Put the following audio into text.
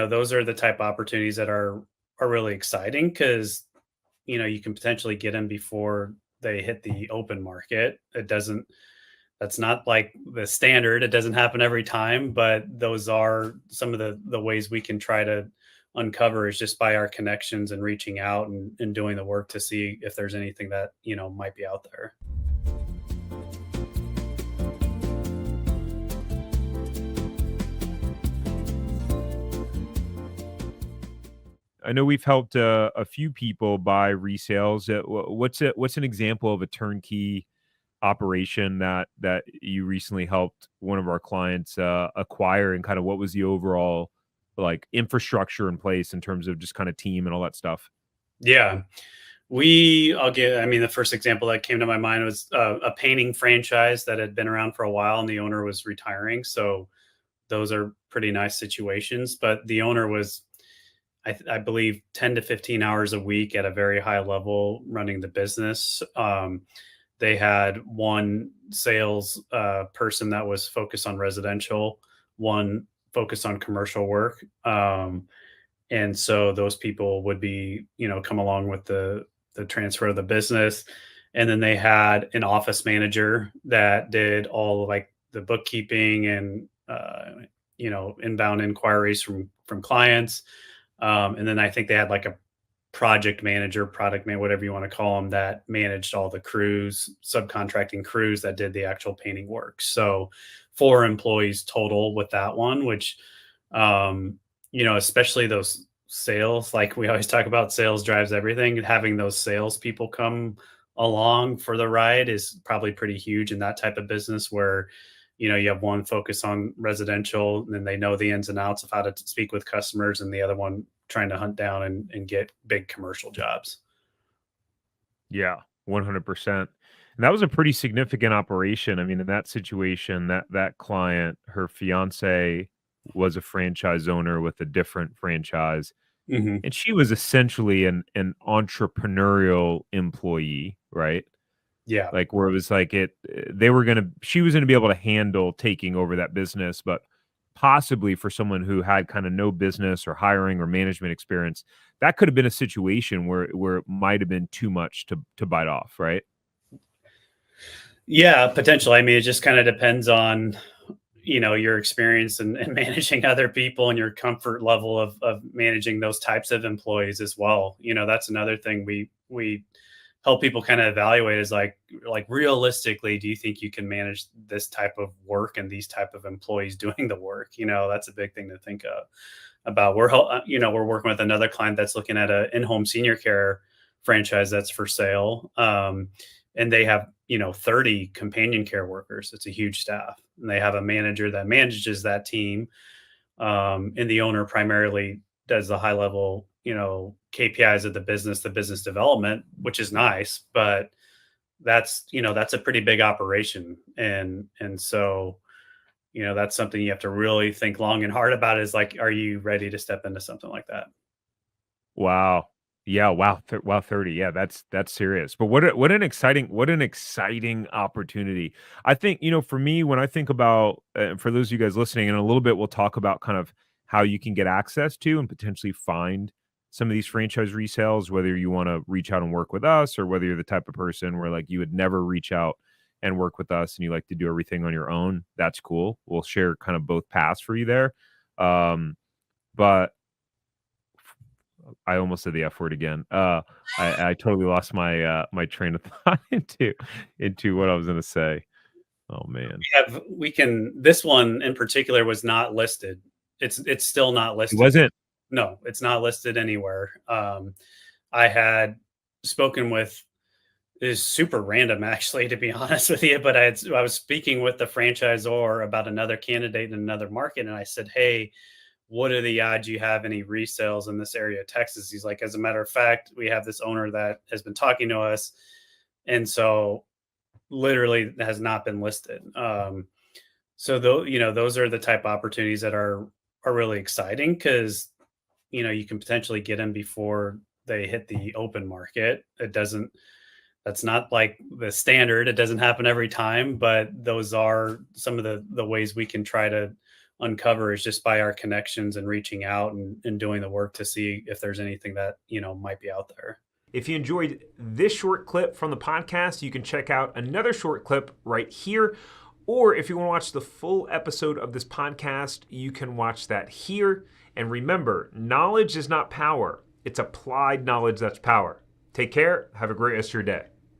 those are the type of opportunities that are really exciting because, you can potentially get them before they hit the open market. That's not like the standard. It doesn't happen every time, but those are some of the ways we can try to uncover is just by our connections and reaching out and doing the work to see if there's anything that, might be out there. I know we've helped a few people buy resales. What's an example of a turnkey operation that you recently helped one of our clients acquire, and kind of what was the overall like infrastructure in place in terms of just kind of team and all that stuff? Yeah. I mean, the first example that came to my mind was a painting franchise that had been around for a while and the owner was retiring. So those are pretty nice situations. But the owner was, I believe, 10 to 15 hours a week at a very high level running the business. They had one sales person that was focused on residential, one focused on commercial work. And so those people would be, come along with the transfer of the business. And then they had an office manager that did all like the bookkeeping and inbound inquiries from clients. And then I think they had like a project manager, product man, whatever you want to call them, that managed all the crews, subcontracting crews that did the actual painting work. So 4 employees total with that one, which, especially those sales, like we always talk about, sales drives everything. Having those sales people come along for the ride is probably pretty huge in that type of business where, you have one focus on residential and then they know the ins and outs of how to speak with customers, and the other one trying to hunt down and get big commercial jobs. Yeah, 100%. And that was a pretty significant operation. I mean, in that situation, that client, her fiance was a franchise owner with a different franchise, Hmm. and she was essentially an entrepreneurial employee, right? Yeah. Like, where it was like they were gonna she was gonna be able to handle taking over that business, but possibly for someone who had kind of no business or hiring or management experience, that could have been a situation where it might have been too much to bite off, right? Yeah, potentially. I mean, it just kind of depends on, your experience and managing other people and your comfort level of managing those types of employees as well. That's another thing we help people kind of evaluate is like realistically, do you think you can manage this type of work and these type of employees doing the work? That's a big thing to think about. We're working with another client that's looking at a in-home senior care franchise that's for sale. And they have, 30 companion care workers. It's a huge staff. And they have a manager that manages that team. And the owner primarily does the high level, KPIs of the business development, which is nice, but that's a pretty big operation. And so, that's something you have to really think long and hard about, is like, are you ready to step into something like that? Wow. Yeah, wow, 30. Yeah, that's serious. But what an exciting opportunity. I think, for me, when I think about for those of you guys listening, in a little bit we'll talk about kind of how you can get access to and potentially find some of these franchise resales, whether you want to reach out and work with us, or whether you're the type of person where like you would never reach out and work with us and you like to do everything on your own. That's cool. We'll share kind of both paths for you there. But I almost said the F word again. I totally lost my train of thought into what I was gonna say. Oh man. This one in particular was not listed. It's still not It listed. wasn't. No, it's not listed anywhere. I had spoken with, is super random actually, to be honest with you, but I was speaking with the franchisor about another candidate in another market, and I said, "Hey, what are the odds you have any resales in this area of Texas?" He's like, "As a matter of fact, we have this owner that has been talking to us." And so literally has not been listed. So though, those are the type of opportunities that are really exciting because, you can potentially get them before they hit the open market. That's not like the standard. It doesn't happen every time, but those are some of the ways we can try to uncover is just by our connections and reaching out and doing the work to see if there's anything that, might be out there. If you enjoyed this short clip from the podcast, you can check out another short clip right here. Or if you want to watch the full episode of this podcast, you can watch that here. And remember, knowledge is not power. It's applied knowledge that's power. Take care. Have a great rest of your day.